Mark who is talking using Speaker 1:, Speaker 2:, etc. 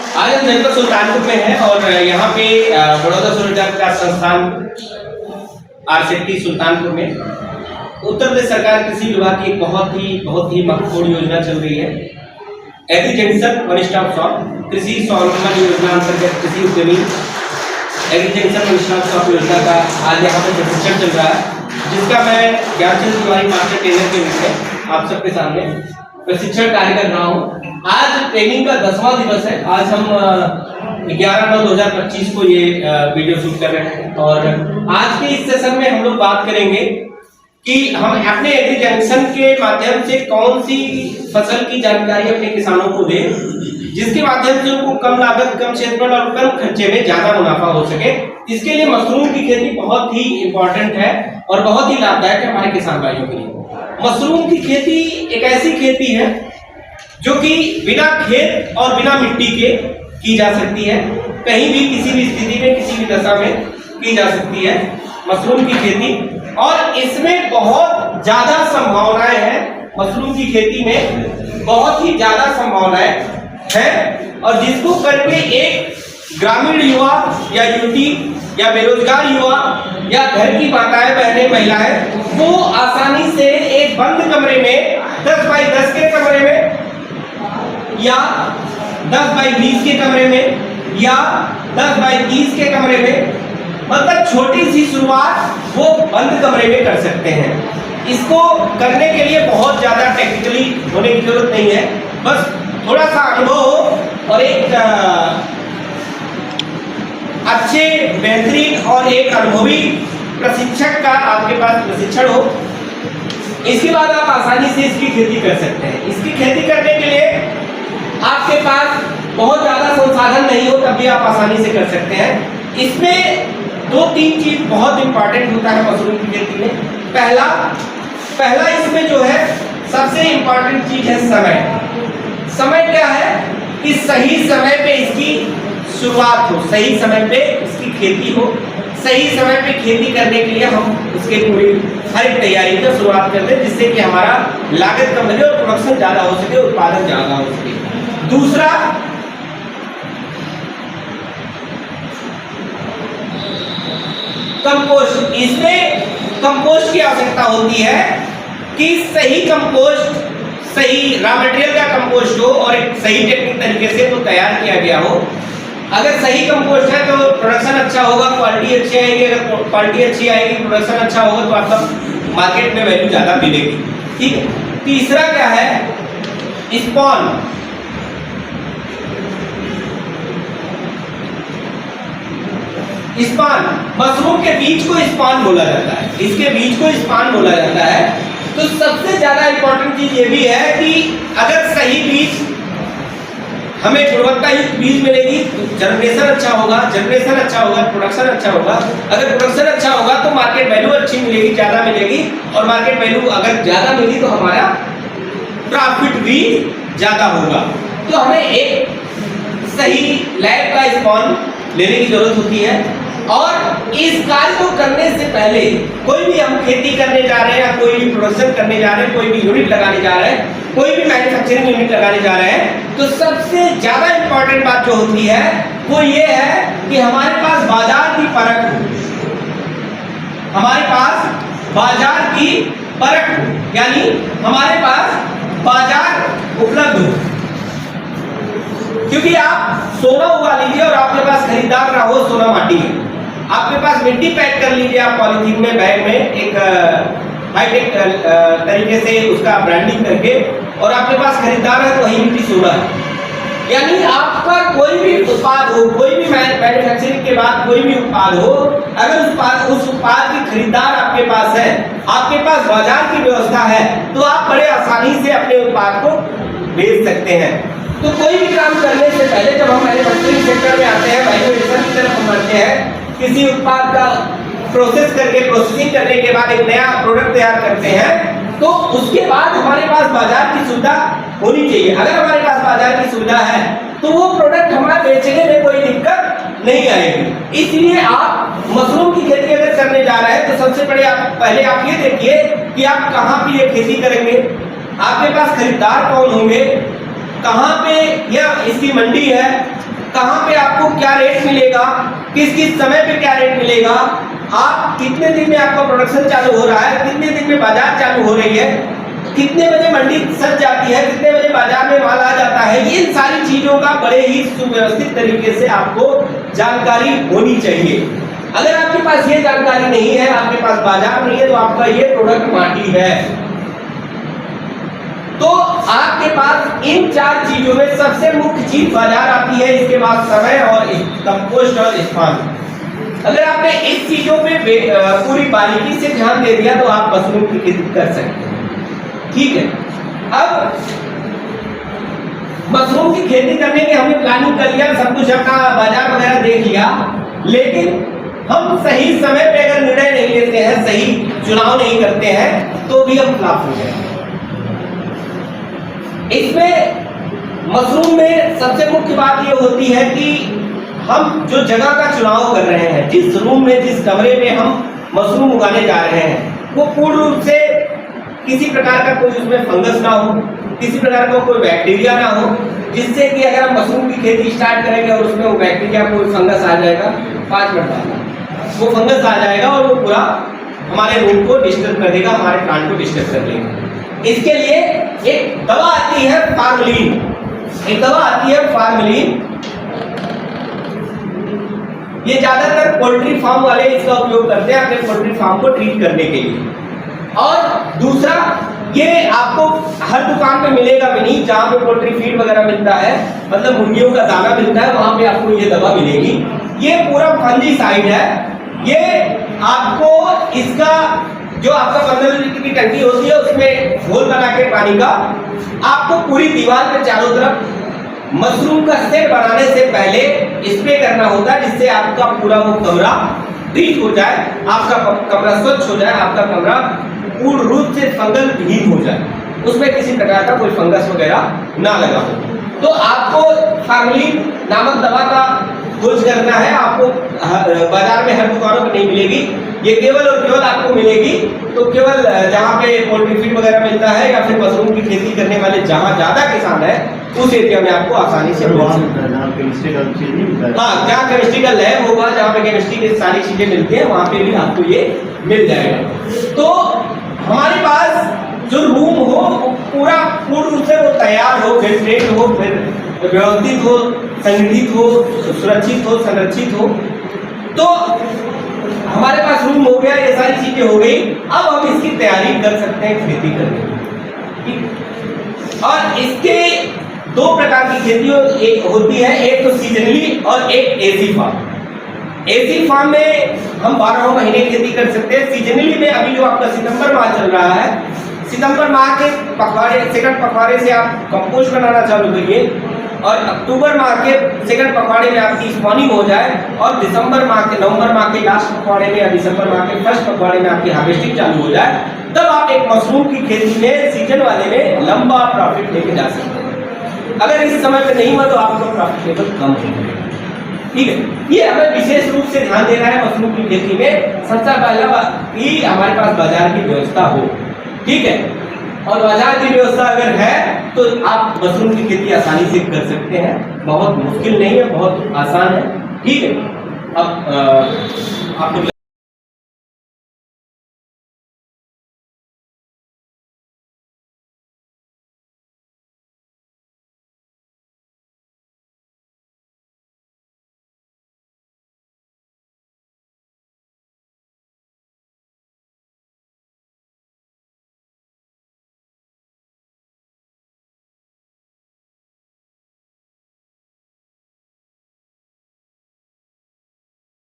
Speaker 1: आज हम जनपद सुल्तानपुर में हैं और यहाँ पे बड़ौदा स्वरोजगार विकास संस्थान आरसेटी सुल्तानपुर में उत्तर प्रदेश सरकार कृषि विभाग की बहुत ही महत्वपूर्ण योजना चल रही है। Agri junction one stop shop कृषि स्वावलंबन योजना अंतर्गत कृषि उद्यमी agri junction one stop shop योजना का आज यहाँ पे प्रशिक्षण चल रहा है, जिसका मैं ज्ञानचंद तिवारी मास्टर ट्रेनर के रूप में आप सबके सामने प्रशिक्षण कार्य कर रहा हूँ। आज ट्रेनिंग का 10वां दिवस है। आज हम 11/9/2025 को ये वीडियो शूट कर रहे हैं और आज के इस सेशन में हम लोग बात करेंगे कि हम अपने एग्री जंक्शन के माध्यम से कौन सी फसल की जानकारी अपने किसानों को दें, जिसके माध्यम से उनको कम लागत, कम क्षेत्रफल और कम खर्चे में ज्यादा मुनाफा हो सके। इसके लिए मशरूम की खेती बहुत ही इंपॉर्टेंट है और बहुत ही लाभदायक है हमारे किसान भाइयों के लिए। मशरूम की खेती एक ऐसी खेती है जो कि बिना खेत और बिना मिट्टी के की जा सकती है, कहीं भी किसी भी स्थिति में किसी भी दशा में की जा सकती है मशरूम की खेती। और इसमें बहुत ज्यादा संभावनाएं हैं, मशरूम की खेती में बहुत ही ज्यादा संभावनाएं हैं और जिसको करके एक ग्रामीण युवा या युवती या बेरोजगार युवा या घर की माताएं, बहनें, महिलाएं वो आसानी से एक बंद कमरे में 10 बाई 10 के कमरे में या 10 बाई 20 के कमरे में या 10 बाई 30 के कमरे में, मतलब छोटी सी शुरुआत वो बंद कमरे में कर सकते हैं। इसको करने के लिए बहुत ज्यादा टेक्निकली होने की जरूरत नहीं है, बस थोड़ा सा अनुभव हो और एक अच्छे, बेहतरीन और एक अनुभवी प्रशिक्षक का आपके पास प्रशिक्षण हो। इसके बाद आप आसानी से इसकी खेती कर सकते हैं। इसकी खेती करने के लिए आपके पास बहुत ज्यादा संसाधन नहीं हो तब भी आप आसानी से कर सकते हैं। इसमें 2-3 चीज बहुत इंपॉर्टेंट होता है मशरूम की खेती में। पहला इसमें जो है सबसे इंपॉर्टेंट चीज है समय। समय क्या है कि सही समय पे इसकी शुरुआत हो, सही समय पे इसकी खेती हो, सही समय पे खेती करने के लिए हम उसके पूरी हर एक तैयारी का शुरुआत करते हैं, जिससे कि हमारा लागत कम लगे और प्रोडक्शन ज्यादा हो सके, उत्पादन ज्यादा हो सके। दूसरा, कंपोस्ट। इसमें कंपोस्ट की आवश्यकता होती है कि सही कंपोस्ट, सही रॉ मटेरियल का कंपोस्ट हो और एक सही टेक्निक तरीके से वो तैयार किया गया हो। अगर सही कंपोस्ट है तो प्रोडक्शन अच्छा होगा, क्वालिटी अच्छी आएगी। अगर क्वालिटी अच्छी आएगी, प्रोडक्शन अच्छा होगा तो आपका मार्केट में वैल्यू ज्यादा मिलेगी। ठीक है। तीसरा क्या है, स्पॉन। स्पान, मशरूम के बीज को स्पान बोला जाता है, इसके बीज को स्पान बोला जाता है। तो सबसे ज्यादा इंपॉर्टेंट चीज ये भी है कि अगर सही बीज, हमें गुणवत्ता युक्त बीज मिलेगी, जनरेशन अच्छा होगा, प्रोडक्शन अच्छा होगा। अगर प्रोडक्शन अच्छा होगा तो मार्केट वैल्यू अच्छी मिलेगी, ज्यादा मिलेगी, और मार्केट वैल्यू अगर ज्यादा मिली तो हमारा प्रॉफिट भी ज्यादा होगा। तो हमें एक सही लैब का स्पॉन लेने की जरूरत होती है। और इस कार्य को करने से पहले कोई भी हम खेती करने जा रहे हैं या कोई भी प्रोडक्शन करने जा रहे हैं, कोई भी यूनिट लगाने जा रहे हैं, कोई भी मैन्युफैक्चरिंग यूनिट लगाने जा रहे हैं, तो सबसे ज्यादा इंपॉर्टेंट बात जो होती है वो ये है कि हमारे पास बाजार की परख हो, हमारे पास बाजार की परख हो, यानी हमारे पास बाजार उपलब्ध हो। क्योंकि आप सोना उगा लीजिए और आपके पास खरीदार ना हो, सोना माटी है। आपके पास मिट्टी पैक कर लीजिए आप पॉलीथीन में, बैग में, एक हाईटेक तरीके से उसका ब्रांडिंग करके, और आपके पास खरीदार है तो वही मिट्टी सोना है। यानी आपका कोई भी उत्पाद हो, कोई भी मैन्युफैक्चरिंग के बाद कोई भी उत्पाद हो, अगर उस उत्पाद की खरीदार आपके पास है, आपके पास बाजार की व्यवस्था है, तो आप बड़े आसानी से अपने उत्पाद को बेच सकते हैं। तो कोई भी काम करने से पहले जब हम मैन्युफैक्चरिंग सेक्टर में आते हैं, मैन्युफैक्चरिंग की तरफ हम बढ़ते हैं, किसी उत्पाद का प्रोसेसिंग करने के बाद एक नया प्रोडक्ट तैयार करते हैं, तो उसके बाद हमारे पास बाजार की सुविधा होनी चाहिए। अगर हमारे पास बाजार की सुविधा है तो वो प्रोडक्ट हमारा बेचने में कोई दिक्कत नहीं आएगी। इसलिए आप मशरूम की खेती अगर करने जा रहे हैं तो सबसे पहले आप ये देखिए कि आप कहाँ पे ये खेती करेंगे, आपके पास खरीदार कौन होंगे, कहाँ पे या इसकी मंडी है, कहाँ पे आपको क्या रेट मिलेगा, किस किस समय पे क्या रेट मिलेगा, आप कितने दिन में आपका प्रोडक्शन चालू हो रहा है, कितने दिन में बाजार चालू हो रही है, कितने बजे मंडी सज जाती है, कितने बजे बाजार में माल आ जाता है, इन सारी चीजों का बड़े ही सुव्यवस्थित तरीके से आपको जानकारी होनी चाहिए। अगर आपके पास ये जानकारी नहीं है, आपके पास बाजार नहीं है, तो आपका ये प्रोडक्ट माटी है। तो आपके पास इन 4 चीजों में सबसे मुख्य चीज बाजार आती है, इसके बाद समय और कंपोस्ट और स्थान। अगर आपने इस चीजों पे पूरी बारीकी से ध्यान दे दिया तो आप मशरूम की खेती कर सकते हैं। ठीक है, अब मशरूम की खेती करने की हमने प्लानिंग कर लिया, सब कुछ अपना बाजार वगैरह देख लिया, लेकिन हम सही समय पे अगर निर्णय नहीं लेते हैं, सही चुनाव नहीं करते हैं, तो भी हम फ्लॉप हो जाएंगे। इसमें मशरूम में सबसे मुख्य बात ये होती है कि हम जो जगह का चुनाव कर रहे हैं, जिस रूम में, जिस कमरे में हम मशरूम उगाने जा रहे हैं, वो पूर्ण रूप से किसी प्रकार का कोई उसमें फंगस ना हो, किसी प्रकार का कोई बैक्टीरिया ना हो, जिससे कि अगर हम मशरूम की खेती स्टार्ट करेंगे और उसमें वो बैक्टीरिया, कोई फंगस आ जाएगा, 5 मिनट बाद वो फंगस आ जाएगा और वो पूरा हमारे रूम को डिस्टर्ब कर देगा, हमारे प्लांट को डिस्टर्ब कर देगा। इसके लिए एक दवा आती है फार्मलिन, एक दवा आती है फार्मलिन। ये ज्यादातर पोल्ट्री फार्म वाले इसका उपयोग करते हैं अपने पोल्ट्री फार्म को ट्रीट करने के लिए। और दूसरा, ये आपको हर दुकान पे मिलेगा भी नहीं, जहाँ पे पोल्ट्री फीड वगैरह मिलता है, मतलब मुर्गियों का दाना मिलता है, वहां पे आपको ये दवा मिलेगी। ये पूरा फंजीसाइड है। ये आपको इसका जो आपका 15 लीटर की टंकी होती है, उसमें घोल बना के पानी का आपको पूरी दीवार पे चारों तरफ मशरूम का सेट बनाने से पहले स्प्रे करना होता है, जिससे आपका पूरा वो कमरा ट्रीट हो जाए, आपका कमरा स्वच्छ हो जाए, आपका कमरा पूर्ण रूप से फंगल रहित हो जाए, उसमें किसी प्रकार का कोई फंगस वगैरह ना लगा हो। तो आपको फार्मलिन नामक दवा का खोज करना है। आपको बाजार में हर दुकानों पर नहीं मिलेगी, ये केवल और केवल आपको मिलेगी तो केवल जहाँ पे पोल्ट्री फीड वगैरह मिलता है या फिर मशरूम की खेती करने वाले जहाँ ज्यादा किसान है, उस एरिया में आपको आसानी से हाँ, जहाँ केमिस्ट्री का लैब होगा, जहाँ पे केमिस्ट्री की सारी चीजें मिलती है, वहाँ पे भी आपको ये मिल जाएगा। तो हमारे पास जो रूम हो पूरा पूर्ण रूप से वो तैयार हो, वेंटिलेट हो, फिर व्यवस्थित हो, संगठित हो, सुरक्षित हो, संरक्षित हो। तो हमारे पास रूम हो गया, ये सारी चीजें हो गई। अब हम इसकी तैयारी कर सकते हैं खेती करने की। और इसके 2 प्रकार की खेती एक होती है, एक तो सीजनली और एक एसी फार्म। एसी फार्म में हम 12 महीने खेती कर सकते हैं। सीजनली में अभी जो आपका सितंबर माह चल रहा है, सितंबर माह के पखवाड़े, सेकंड पखवाड़े से आप कंपोस्ट बनाना चालू करिए और अक्टूबर माह के सेकंड पखवाड़े में आपकी स्पॉनिंग हो जाए और दिसंबर माह के, नवंबर माह के लास्ट पखवाड़े में या दिसंबर माह के फर्स्ट पखवाड़े में आपकी हार्वेस्टिंग चालू हो जाए, तब आप एक मशरूम की खेती में सीजन वाले में लंबा प्रॉफिट लेके जा सकते हैं। अगर इस समय पे नहीं हुआ तो आपका प्रॉफिट लेवल कम हो जाएगा। ठीक है, ये हमें विशेष रूप से ध्यान देना है मशरूम की खेती में। सबसे पहला कि हमारे पास बाजार की व्यवस्था हो। ठीक है, और बाजार की व्यवस्था अगर है तो आप मशरूम की खेती आसानी से कर सकते हैं, बहुत मुश्किल नहीं है, बहुत आसान है। ठीक है, अब आपको